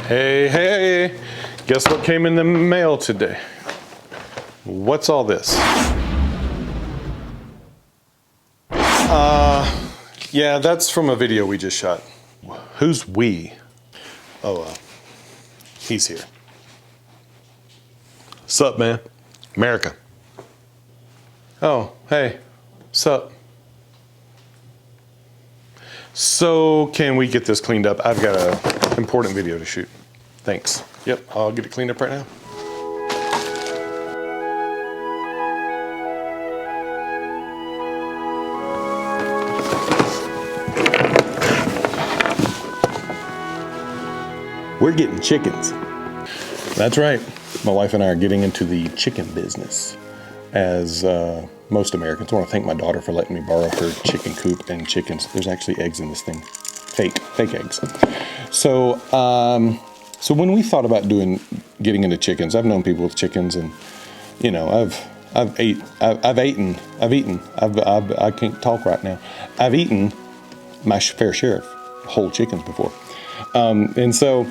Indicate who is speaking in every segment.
Speaker 1: Hey, hey, guess what came in the mail today? What's all this? Yeah, that's from a video we just shot. Who's we? Oh, he's here. Sup, man? America. Oh, hey, sup? So, can we get this cleaned up? I've got an important video to shoot. Thanks. Yep, I'll get it cleaned up right now. We're getting chickens. That's right. My wife and I are getting into the chicken business. As most Americans, I want to thank my daughter for letting me borrow her chicken coop and chickens. There's actually eggs in this thing. Fake eggs. So, so when we thought about getting into chickens, I've known people with chickens, and you know, I can't talk right now. I've eaten my fair share of whole chickens before, and so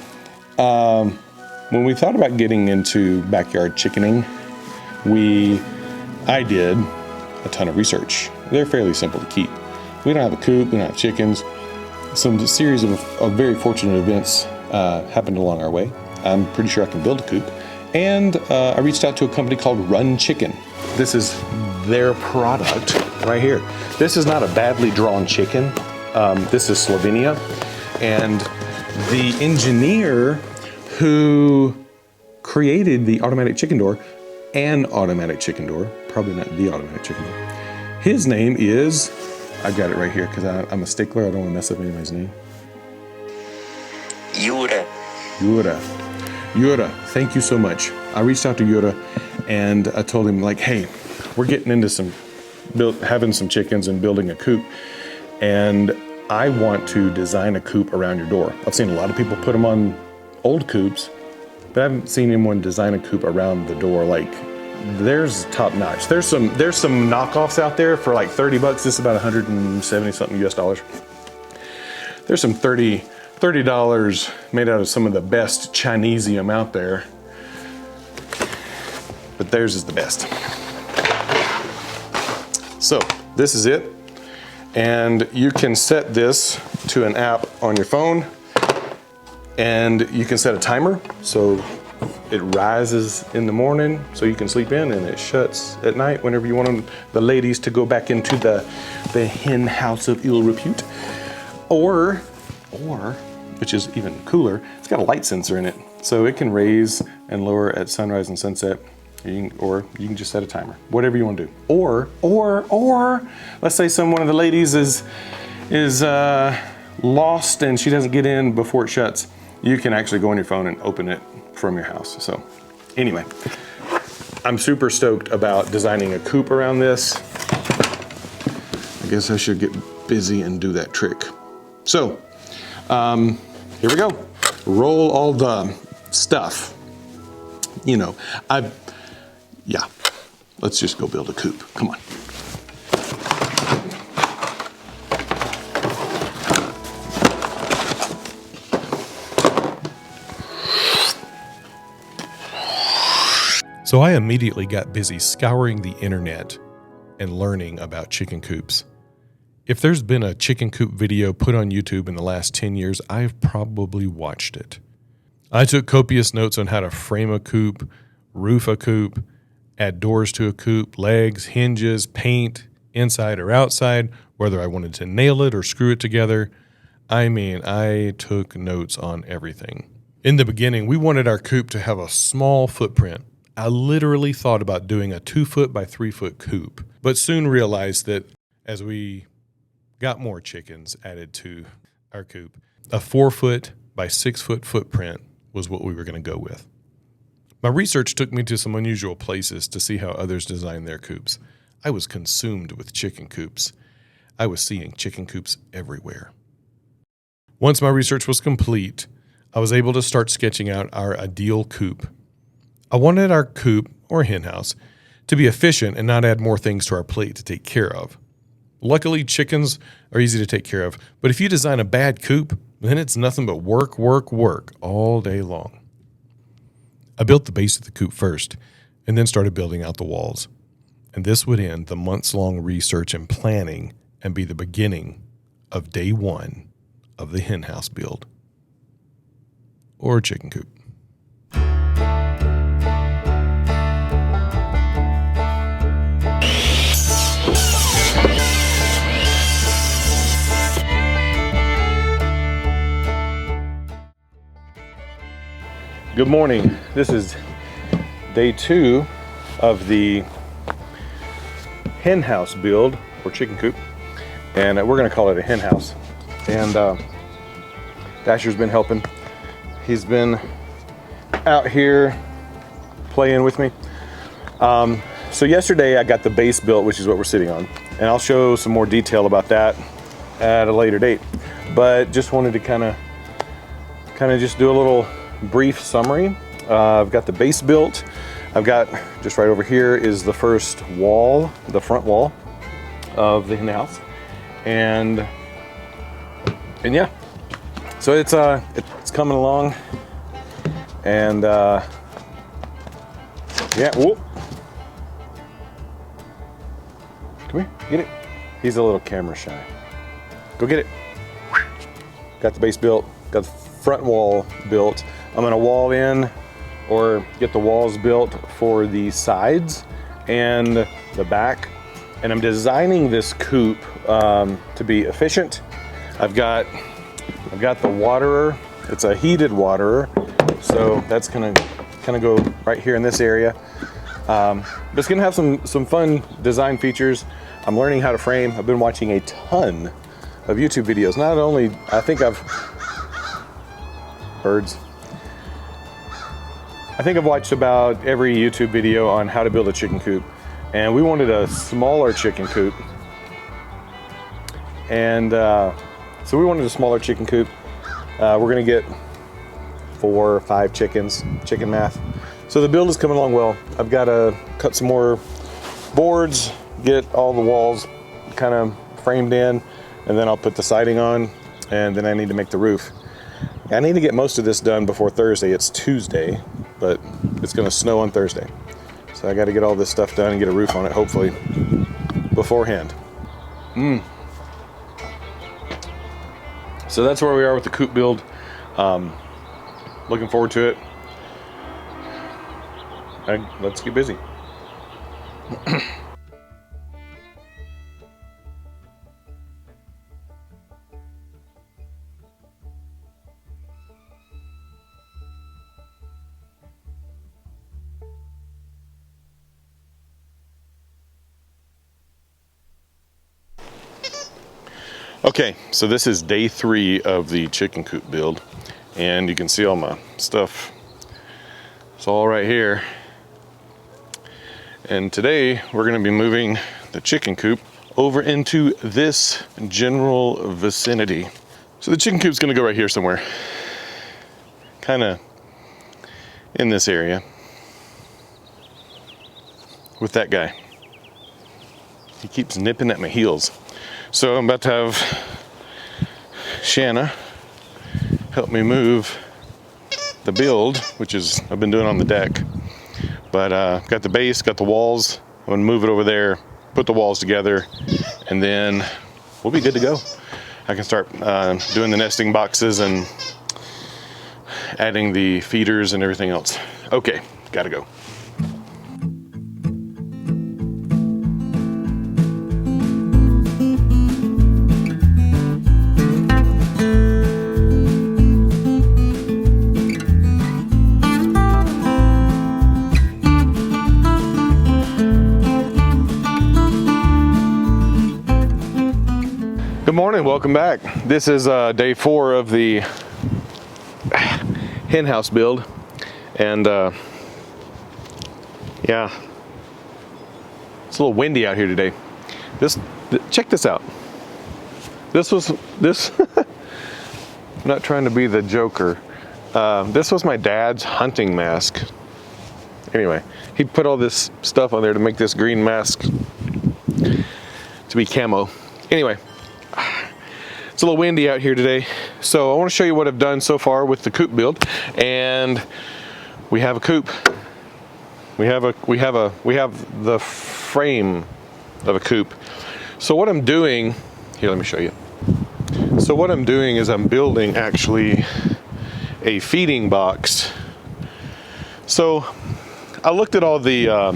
Speaker 1: when we thought about getting into backyard chickening, I did a ton of research. They're fairly simple to keep. We don't have a coop. We don't have chickens. Some series of very fortunate events happened along our way. I'm pretty sure I can build a coop. And I reached out to a company called Run Chicken. This is their product right here. This is not a badly drawn chicken. This is Slovenia. And the engineer who created the automatic chicken door, probably not the automatic chicken door. His name is, I've got it right here because I'm a stickler. I don't want to mess up anybody's name. Yura, thank you so much. I reached out to Yura and I told him, like, hey, we're getting into having some chickens and building a coop. And I want to design a coop around your door. I've seen a lot of people put them on old coops, but I haven't seen anyone design a coop around the door. Like, there's top notch. There's some knockoffs out there for like 30 bucks. This is about 170 something US dollars. There's some $30 made out of some of the best Chinesium out there, but theirs is the best. So this is it. And you can set this to an app on your phone, and you can set a timer. So it rises in the morning so you can sleep in, and it shuts at night whenever you want the ladies to go back into the hen house of ill repute. Or, which is even cooler, it's got a light sensor in it. So it can raise and lower at sunrise and sunset. Or you can just set a timer, whatever you want to do. Or let's say one of the ladies is lost and she doesn't get in before it shuts. You can actually go on your phone and open it from your house. So anyway, I'm super stoked about designing a coop around this. I guess I should get busy and do that trick. So here we go. Roll all the stuff. You know, yeah, let's just go build a coop. Come on.
Speaker 2: So I immediately got busy scouring the internet and learning about chicken coops. If there's been a chicken coop video put on YouTube in the last 10 years, I've probably watched it. I took copious notes on how to frame a coop, roof a coop, add doors to a coop, legs, hinges, paint, inside or outside, whether I wanted to nail it or screw it together. I mean, I took notes on everything. In the beginning, we wanted our coop to have a small footprint. I literally thought about doing a 2-foot by 3-foot coop, but soon realized that as we got more chickens added to our coop, a 4-foot by 6-foot footprint was what we were going to go with. My research took me to some unusual places to see how others design their coops. I was consumed with chicken coops. I was seeing chicken coops everywhere. Once my research was complete, I was able to start sketching out our ideal coop. I wanted our coop, or hen house, to be efficient and not add more things to our plate to take care of. Luckily, chickens are easy to take care of, but if you design a bad coop, Then it's nothing but work, work, work all day long. I built the base of the coop first and then started building out the walls. And this would end the months-long research and planning and be the beginning of day one of the hen house build. Or chicken coop.
Speaker 1: Good morning. This is day 2 of the hen house build, or chicken coop, and we're going to call it a hen house. And Dasher's been helping. He's been out here playing with me. So yesterday I got the base built, which is what we're sitting on, and I'll show some more detail about that at a later date. But just wanted to kind of just do a little brief summary. I've got the base built. I've got, just right over here is the first wall, the front wall of the hen house, and yeah, so it's coming along, and yeah. Whoop. Come here, get it. He's a little camera shy. Go get it. Got the base built. Got the front wall built. I'm gonna wall in or get the walls built for the sides and the back. And I'm designing this coop to be efficient. I've got the waterer. It's a heated waterer, so that's gonna kind of go right here in this area. But it's gonna have some fun design features. I'm learning how to frame. I've been watching a ton of YouTube videos. Not only, I think I've watched about every YouTube video on how to build a chicken coop, and we wanted a smaller chicken coop. And so we wanted a smaller chicken coop. We're gonna get 4 or 5 chickens, chicken math. So the build is coming along well. I've got to cut some more boards, get all the walls kind of framed in, and then I'll put the siding on, and then I need to make the roof. I need to get most of this done before Thursday. It's Tuesday, but it's gonna snow on Thursday. So I gotta get all this stuff done and get a roof on it, hopefully, beforehand. So that's where we are with the coop build. Looking forward to it. Let's get busy. Okay, so this is day 3 of the chicken coop build, and you can see all my stuff. It's all right here. And today we're going to be moving the chicken coop over into this general vicinity. So the chicken coop's going to go right here somewhere, kind of in this area with that guy. He keeps nipping at my heels. So I'm about to have Shanna help me move the build, which is I've been doing on the deck. But got the base, got the walls. I'm gonna move it over there, put the walls together, and then we'll be good to go. I can start doing the nesting boxes and adding the feeders and everything else. Okay, gotta go. Good morning, welcome back. This is day 4 of the hen house build, and yeah, it's a little windy out here today. Check this out. This I'm not trying to be the joker. This was my dad's hunting mask. Anyway, he put all this stuff on there to make this green mask to be camo. Anyway, It's a little windy out here today. So I want to show you what I've done so far with the coop build. And we have a coop. We have the frame of a coop. So what I'm doing, here, let me show you. So what I'm doing is I'm building actually a feeding box. So I looked at all the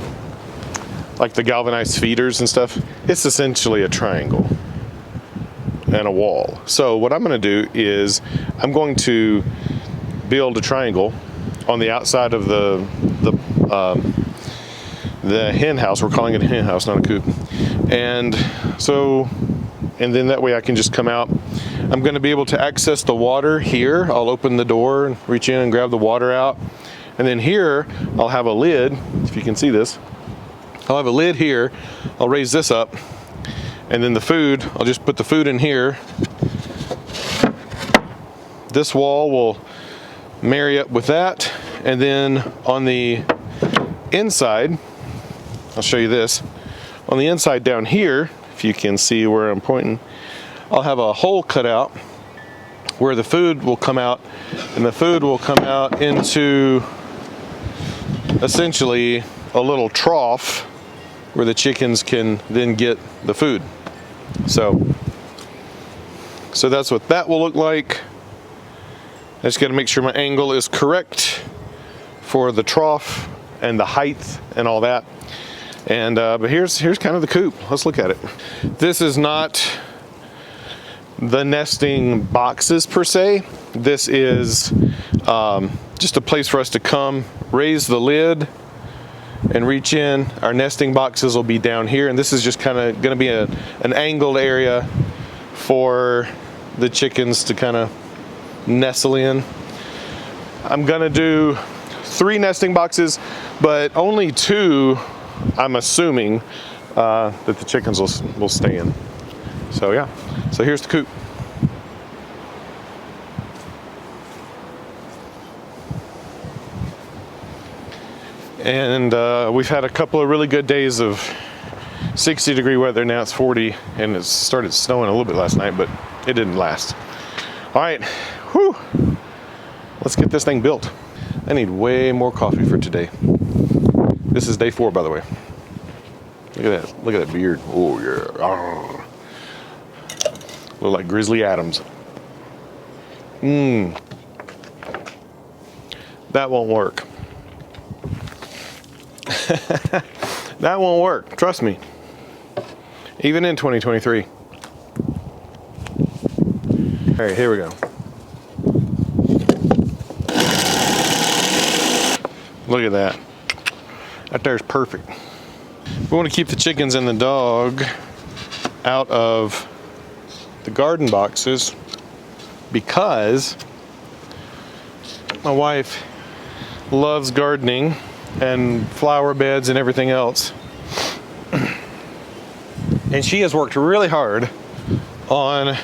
Speaker 1: like the galvanized feeders and stuff. It's essentially a triangle and a wall. So what I'm going to do is I'm going to build a triangle on the outside of the hen house. We're calling it a hen house, not a coop. And then that way I can just come out. I'm going to be able to access the water here. I'll open the door and reach in and grab the water out. And then here I'll have a lid, if you can see this. I'll have a lid here. I'll raise this up. And then the food, I'll just put the food in here. This wall will marry up with that. And then on the inside, I'll show you this. On the inside down here, if you can see where I'm pointing, I'll have a hole cut out where the food will come out, and the food will come out into essentially a little trough where the chickens can then get the food. So that's what that will look like. I just got to make sure my angle is correct for the trough and the height and all that. And but here's kind of the coop. Let's look at it. This is not the nesting boxes per se. This is just a place for us to come, raise the lid and reach in. Our nesting boxes will be down here, and this is just kind of going to be an angled area for the chickens to kind of nestle in. I'm going to do 3 nesting boxes, but only 2 I'm assuming that the chickens will stay in. So yeah, so here's the coop. And we've had a couple of really good days of 60-degree weather. Now it's 40, and it started snowing a little bit last night, but it didn't last. All right, whew. Let's get this thing built. I need way more coffee for today. This is day 4, by the way. Look at that. Look at that beard. Oh yeah. Arr. Look like Grizzly Adams. That won't work. That won't work. Trust me. Even in 2023. All right, here we go. Look at that. That there's perfect. We want to keep the chickens and the dog out of the garden boxes because my wife loves gardening and flower beds and everything else. And she has worked really hard on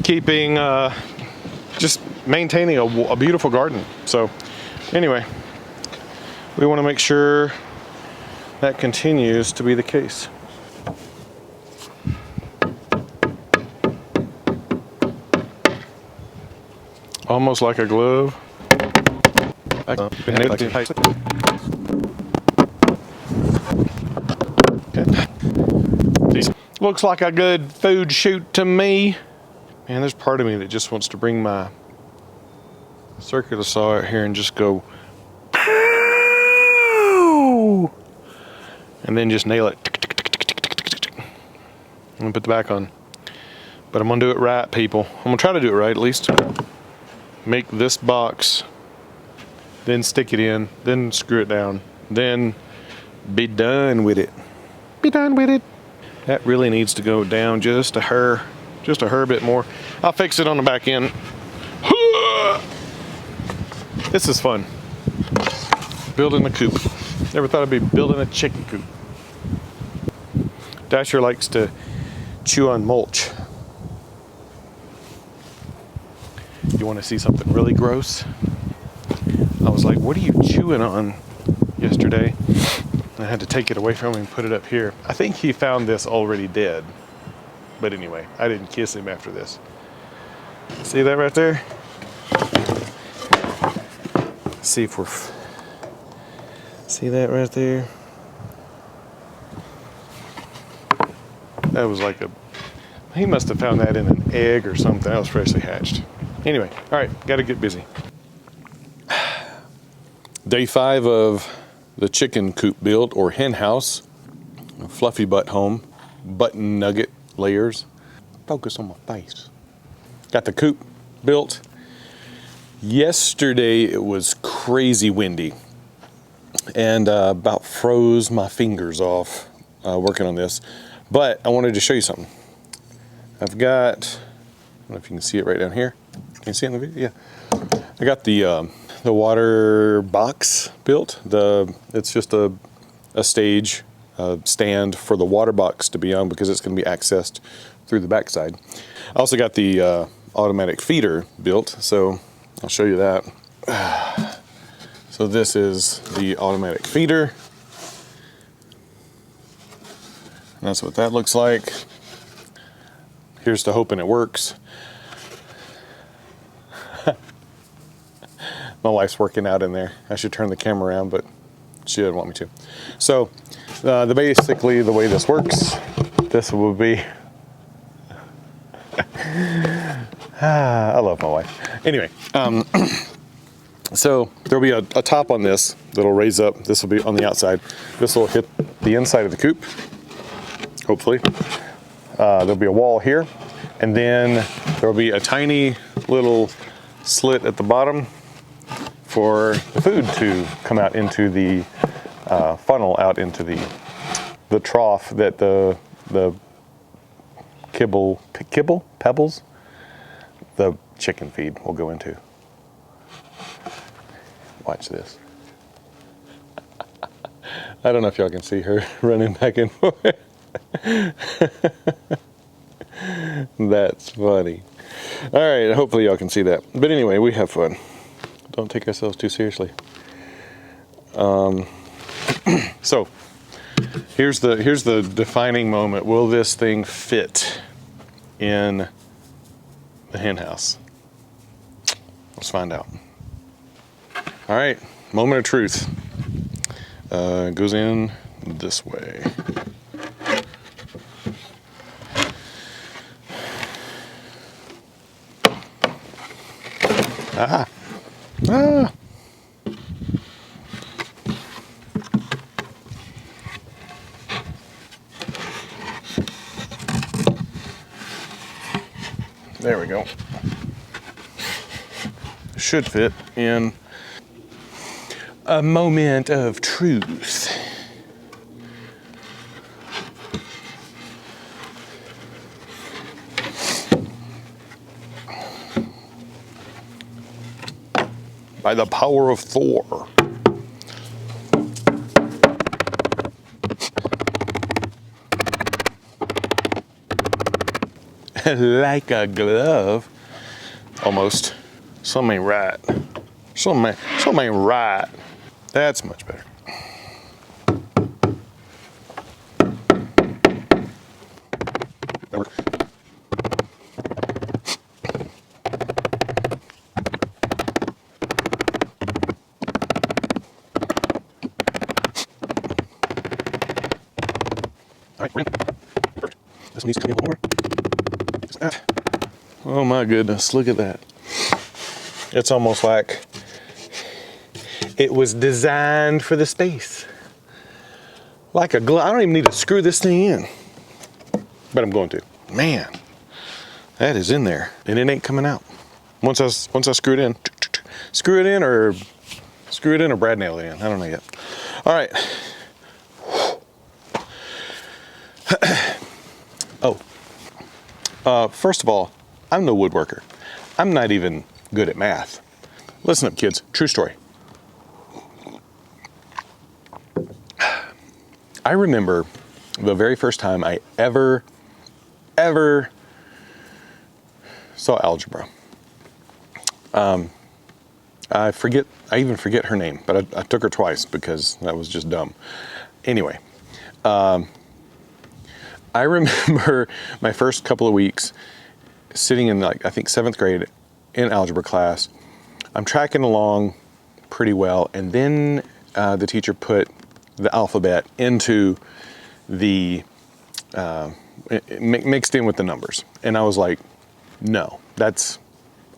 Speaker 1: keeping, just maintaining a beautiful garden. So anyway, we want to make sure that continues to be the case. Almost like a glove. Looks like a good food shoot to me. Man, there's part of me that just wants to bring my circular saw out here and just go and then just nail it. I'm gonna put the back on. But I'm gonna do it right, people. I'm gonna try to do it right at least. Make this box, then stick it in, then screw it down, then be done with it. Be done with it. That really needs to go down just a hair bit more. I'll fix it on the back end. This is fun. Building a coop. Never thought I'd be building a chicken coop. Dasher likes to chew on mulch. You want to see something really gross? I was like, what are you chewing on yesterday? I had to take it away from him and put it up here. I think he found this already dead. But anyway, I didn't kiss him after this. See that right there? See if we're... See that right there? That was like a... He must have found that in an egg or something. That was freshly hatched. Anyway, all right, got to get busy. Day 5 of the chicken coop build, or hen house. A fluffy butt home. Button nugget layers. Focus on my face. Got the coop built. Yesterday it was crazy windy. And about froze my fingers off working on this. But I wanted to show you something. I've got, I don't know if you can see it right down here. Can you see it in the video? Yeah. I got the water box built. It's just a stage stand for the water box to be on because it's going to be accessed through the backside. I also got the automatic feeder built, so I'll show you that. So this is the automatic feeder. And that's what that looks like. Here's to hoping it works. My wife's working out in there. I should turn the camera around, but she didn't want me to. So basically the way this works, this will be, I love my wife. Anyway, so there'll be a top on this that'll raise up. This will be on the outside. This will hit the inside of the coop, hopefully. There'll be a wall here, and then there'll be a tiny little slit at the bottom for the food to come out into the funnel, out into the trough that the pebbles, the chicken feed will go into. Watch this. I don't know if y'all can see her running back and forth. That's funny. All right, hopefully y'all can see that. But anyway, we have fun. Don't take ourselves too seriously. So here's the defining moment. Will this thing fit in the hen house? Let's find out. All right, moment of truth. Goes in this way. Ah. Ah. There we go. Should fit in a moment of truth. By the power of Thor. Like a glove. Almost. Something ain't right. Something ain't right. That's much better. That works. All right, we're in. Perfect. This one needs to come in a little more. Just like that. Oh my goodness, look at that. It's almost like it was designed for the space. Like a glove. I don't even need to screw this thing in. But I'm going to. Man, that is in there. And it ain't coming out. Once I screw it in. Screw it in or brad nail it in. I don't know yet. All right. First of all, I'm no woodworker. I'm not even good at math. Listen up, kids. True story. I remember the very first time I ever saw algebra. I even forget her name, but I took her twice because that was just dumb. Anyway, I remember my first couple of weeks sitting in, like, I think 7th grade in algebra class. I'm tracking along pretty well, and then the teacher put the alphabet into the mixed in with the numbers, and I was like, no, that's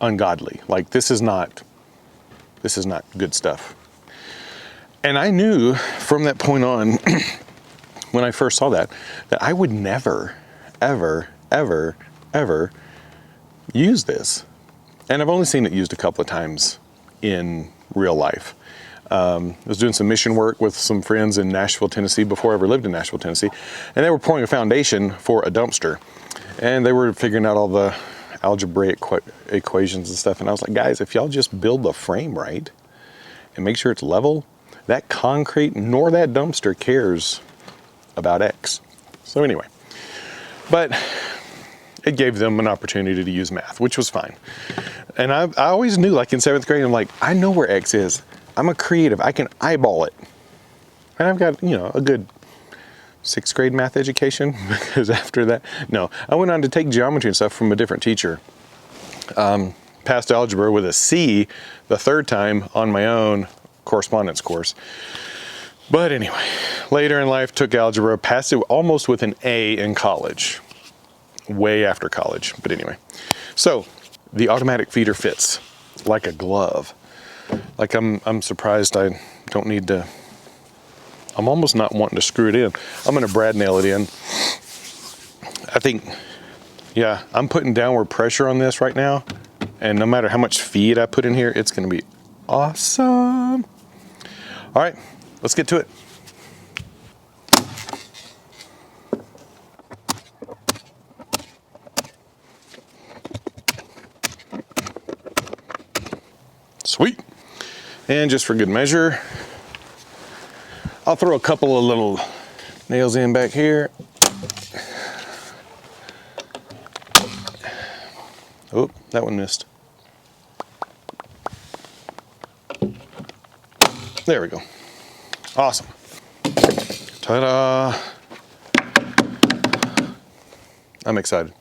Speaker 1: ungodly. Like, this is not good stuff. And I knew from that point on, when I first saw that I would never, ever, ever, ever use this. And I've only seen it used a couple of times in real life. I was doing some mission work with some friends in Nashville, Tennessee, before I ever lived in Nashville, Tennessee. And they were pouring a foundation for a dumpster. And they were figuring out all the algebraic equations and stuff. And I was like, guys, if y'all just build the frame right and make sure it's level, that concrete nor that dumpster cares about X. So anyway, but it gave them an opportunity to use math, which was fine. And I always knew, like in 7th grade, I'm like, I know where X is. I'm a creative, I can eyeball it. And I've got, you know, a good 6th grade math education, because after that, no, I went on to take geometry and stuff from a different teacher. Passed algebra with a C the 3rd time on my own correspondence course. But anyway, later in life, took algebra, passed it almost with an A in college, way after college. But anyway, so the automatic feeder fits like a glove. Like, I'm surprised I don't need to, I'm almost not wanting to screw it in. I'm gonna brad nail it in. I think, yeah, I'm putting downward pressure on this right now, and no matter how much feed I put in here, it's gonna be awesome. All right, let's get to it. Sweet. And just for good measure, I'll throw a couple of little nails in back here. Oh, that one missed. There we go. Awesome. Ta-da. I'm excited.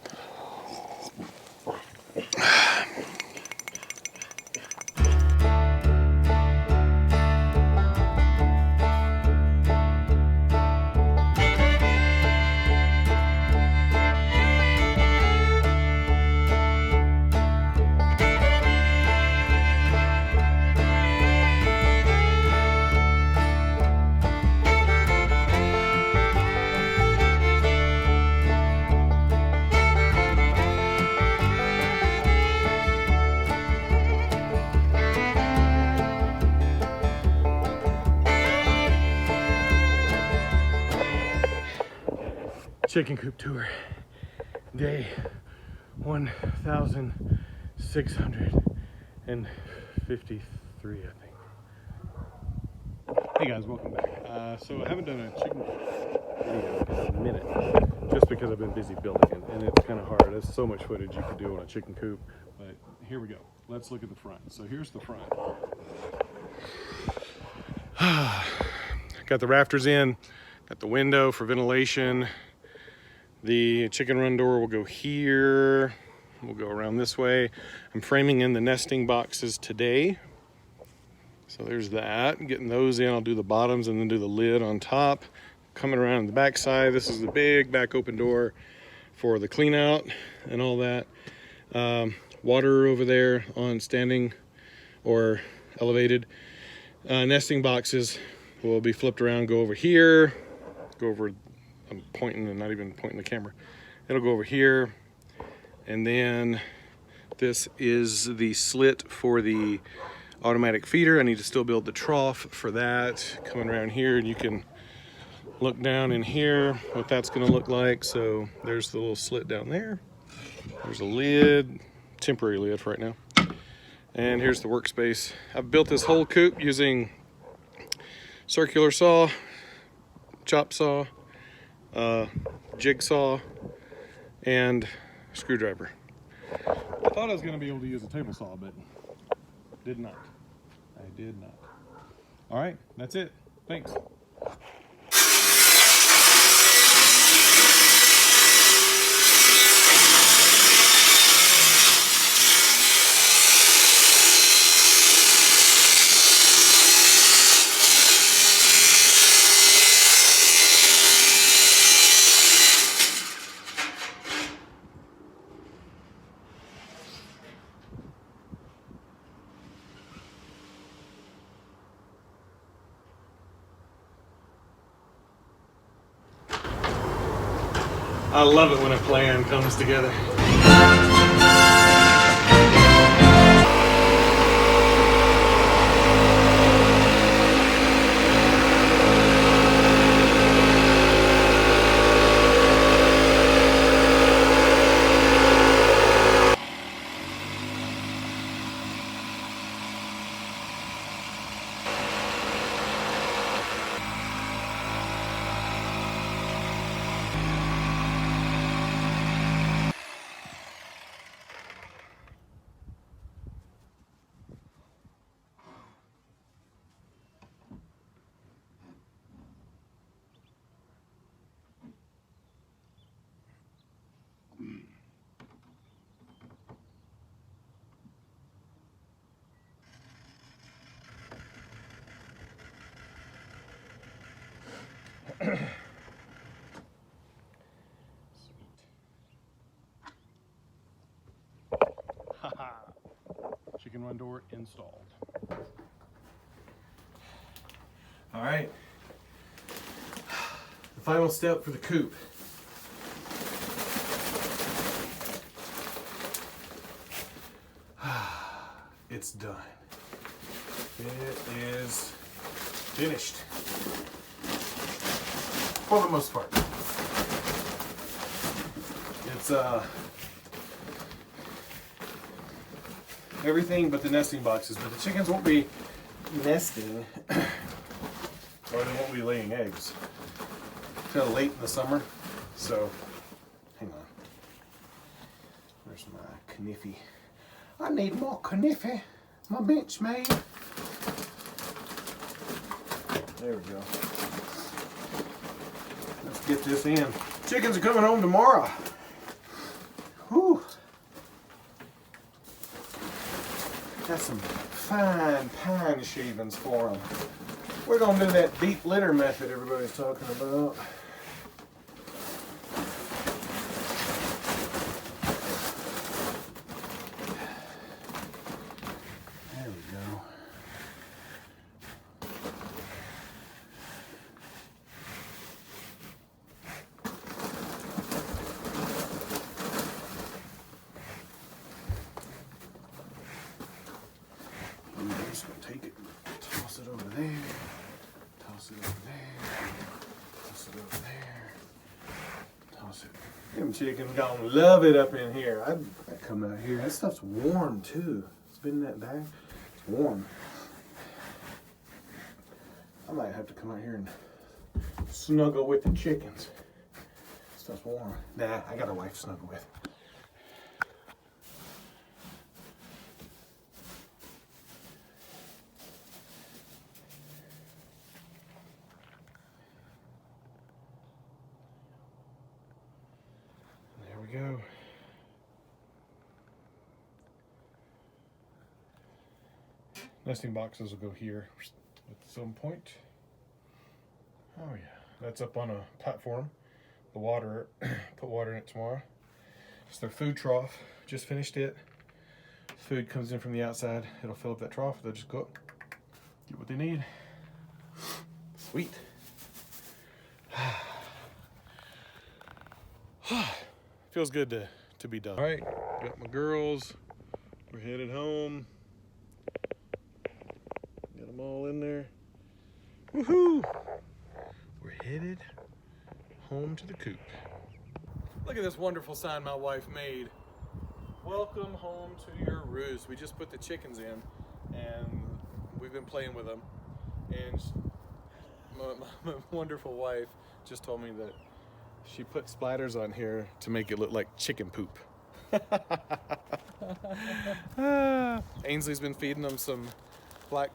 Speaker 1: Chicken Coop Tour, day 1,653, I think. Hey guys, welcome back. So I haven't done a chicken video in a minute, just because I've been busy building it, and it's kind of hard. There's so much footage you could do on a chicken coop, but here we go. Let's look at the front. So here's the front. Got the rafters in, got the window for ventilation. The chicken run door will go here. We'll go around this way. I'm framing in the nesting boxes today. So there's that. Getting those in. I'll do the bottoms and then do the lid on top. Coming around the back side. This is the big back open door for the clean out and all that. Water over there on standing or elevated. Nesting boxes will be flipped around, go over here, go over, I'm pointing and not even pointing the camera. It'll go over here. And then this is the slit for the automatic feeder. I need to still build the trough for that. Coming around here, and you can look down in here what that's gonna look like. So there's the little slit down there. There's a lid, temporary lid for right now. And here's the workspace. I've built this whole coop using circular saw, chop saw, jigsaw, and screwdriver. I thought I was going to be able to use a table saw, but did not. I did not. All right, that's it. Thanks. I love it when a plan comes together. Chicken run door installed. All right. The final step for the coop. It's done. It is finished. For the most part. It's everything but the nesting boxes, but the chickens won't be nesting or they won't be laying eggs till late in the summer. So hang on. Where's my kniffy? I need more kniffy. My bench made. There we go. Let's get this in. Chickens are coming home tomorrow. Whew. Got some fine pine shavings for them. We're going to do that deep litter method everybody's talking about. There we go. I'm just going to take it, toss it over there, toss it over there, toss it over there, toss it. Them chickens gonna love it up in here. I come out here. That stuff's warm too. It's been that day. It's warm. I might have to come out here and snuggle with the chickens. Stuff's warm. Nah, I got a wife to snuggle with. There we go. Nesting boxes will go here at some point. Oh yeah, that's up on a platform. The water, put water in it tomorrow. It's their food trough. Just finished it. Food comes in from the outside. It'll fill up that trough. They'll just go up, get what they need. Sweet. Feels good to be done. All right, got my girls. We're headed home. Got them all in there. Woohoo! We're headed home to the coop. Look at this wonderful sign my wife made. Welcome home to your roost. We just put the chickens in and we've been playing with them. And my wonderful wife just told me that she put splatters on here to make it look like chicken poop. Ainsley's been feeding them some black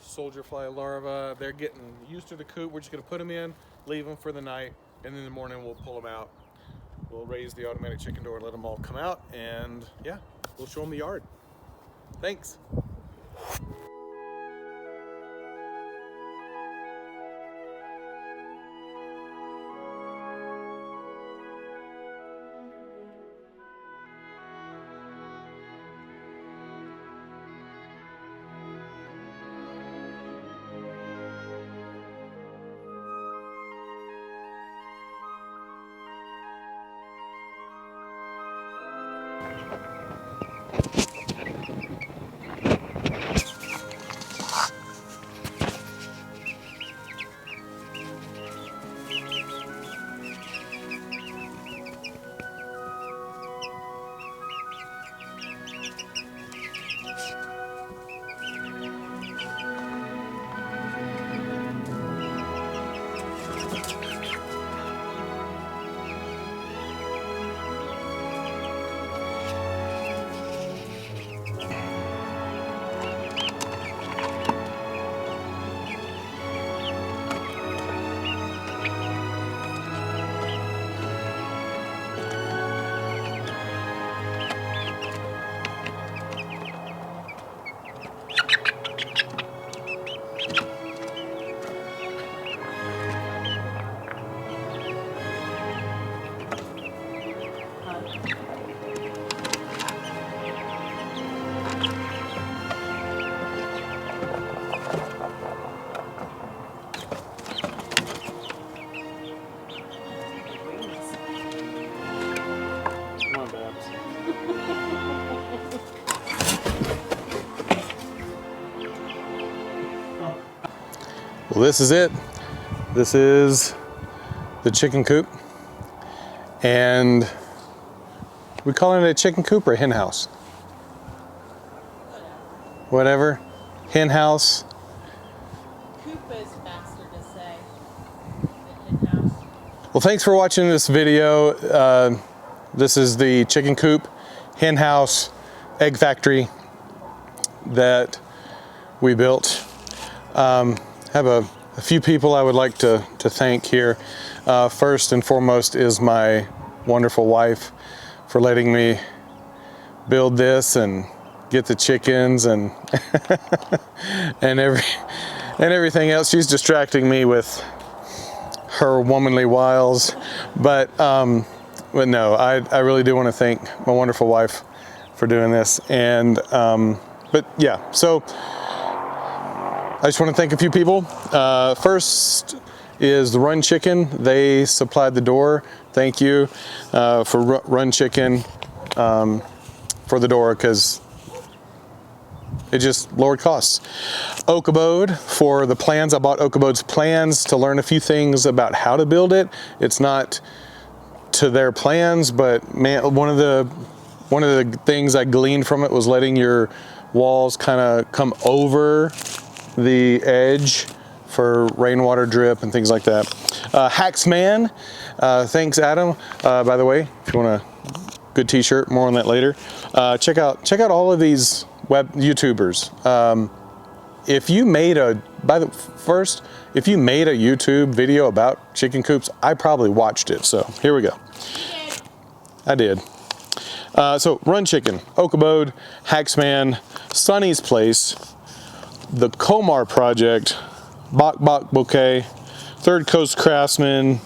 Speaker 1: soldier fly larvae. They're getting used to the coop. We're just gonna put them in, leave them for the night, and then in the morning we'll pull them out. We'll raise the automatic chicken door, let them all come out, and yeah, we'll show them the yard. Thanks. Well, this is it. This is the chicken coop. And we calling it a chicken coop or a hen house? Whatever. Hen house.
Speaker 3: Coop is faster to say than hen house.
Speaker 1: Well, thanks for watching this video. This is the chicken coop, hen house, egg factory that we built. Have a few people I would like to thank here. First and foremost is my wonderful wife for letting me build this and get the chickens and and everything else. She's distracting me with her womanly wiles, but no, I really do want to thank my wonderful wife for doing this. And but yeah, so I just want to thank a few people. First is the Run Chicken. They supplied the door. Thank you for Run Chicken for the door, because it just lowered costs. Oak Abode for the plans. I bought Oak Abode's plans to learn a few things about how to build it. It's not to their plans, but man, one of the things I gleaned from it was letting your walls kind of come over the edge for rainwater drip and things like that. HAXMAN, thanks Adam. By the way, if you want a good t-shirt, more on that later. Check out all of these web YouTubers. If you made a YouTube video about chicken coops, I probably watched it. So here we go. I did. So Run Chicken, Oak Abode, HAXMAN, Sunny's Place, the Komar Project, Bok Bok Bouquet, Third Coast Craftsman.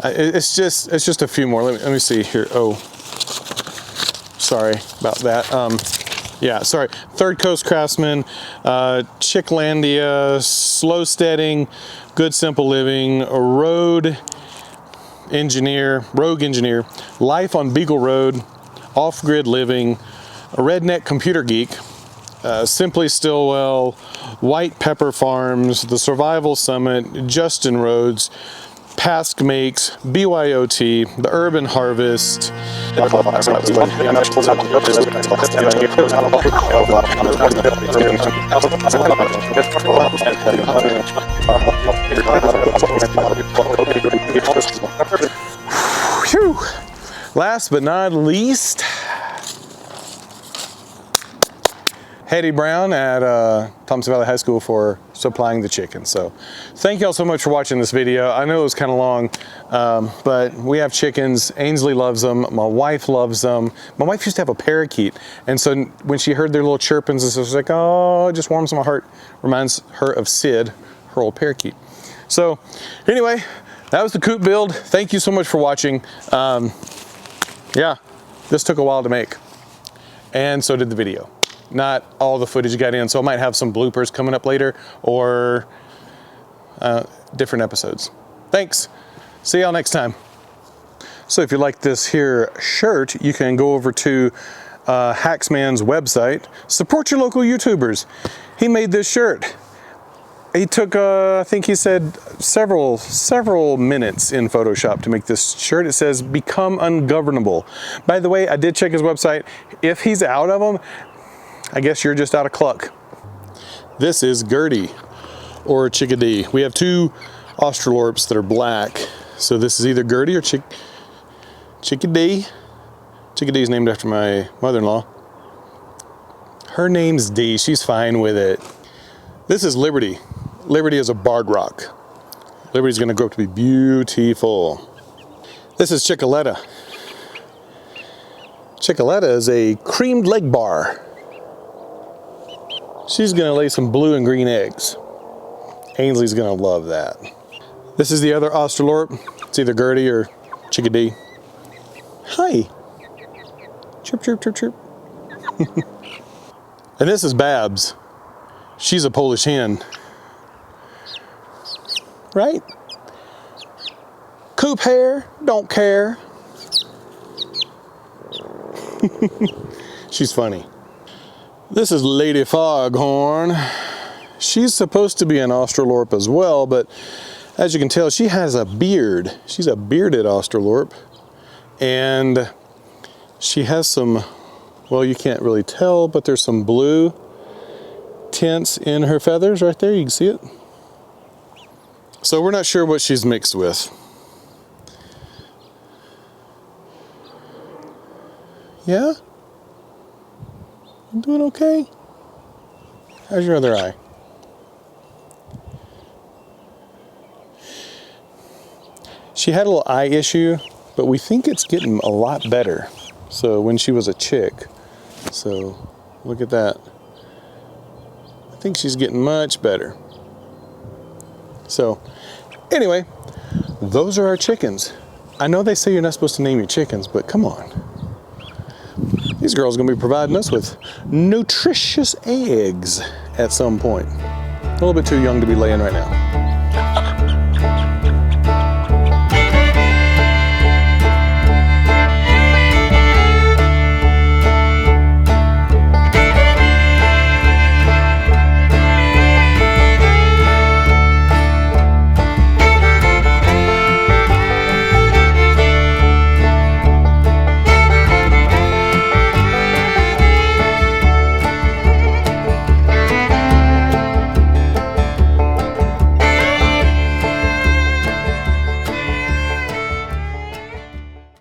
Speaker 1: It's just a few more. Let me see here. Oh, sorry about that. Yeah, sorry. Third Coast Craftsman, Chicklandia, Slow Steading, Good Simple Living, Rogue Engineer, Life on Beagle Road, Off Grid Living, a Redneck Computer Geek, Simply Stillwell, White Pepper Farms, The Survival Summit, Justin Rhodes, Pask Makes, BYOT, The Urban Harvest, Whew. Last but not least, Hetty Brown at Thompson Valley High School for supplying the chicken. So thank y'all so much for watching this video. I know it was kind of long, but we have chickens. Ainsley loves them. My wife loves them. My wife used to have a parakeet, and so when she heard their little chirpings, it was like, oh, it just warms my heart. Reminds her of Sid, her old parakeet. So anyway, that was the coop build. Thank you so much for watching. Yeah, this took a while to make, and so did the video. Not all the footage got in, so I might have some bloopers coming up later, or different episodes. Thanks. See y'all next time. So if you like this here shirt, you can go over to HAXMAN's website. Support your local YouTubers. He made this shirt. He took, I think he said several minutes in Photoshop to make this shirt. It says, "Become ungovernable." By the way, I did check his website. If he's out of them, I guess you're just out of cluck. This is Gertie, or Chickadee. We have two Australorps that are black. So this is either Gertie or Chickadee. Chickadee is named after my mother-in-law. Her name's Dee, she's fine with it. This is Liberty. Liberty is a barred rock. Liberty's gonna grow up to be beautiful. This is Chickaletta. Chickaletta is a creamed leg bar. She's gonna lay some blue and green eggs. Ainsley's gonna love that. This is the other Australorp. It's either Gertie or Chickadee. Hi. Chirp, chirp, chirp, chirp. And this is Babs. She's a Polish hen. Right? Coop hair, don't care. She's funny. This is Lady Foghorn. She's supposed to be an Australorp as well, but as you can tell, she has a beard. She's a bearded Australorp. And she has some, well, you can't really tell, but there's some blue tints in her feathers right there. You can see it. So we're not sure what she's mixed with. Yeah? You doing okay? How's your other eye? She had a little eye issue, but we think it's getting a lot better. So when she was a chick. So look at that. I think she's getting much better. So anyway, those are our chickens. I know they say you're not supposed to name your chickens, but come on. These girls are gonna be providing us with nutritious eggs at some point. A little bit too young to be laying right now.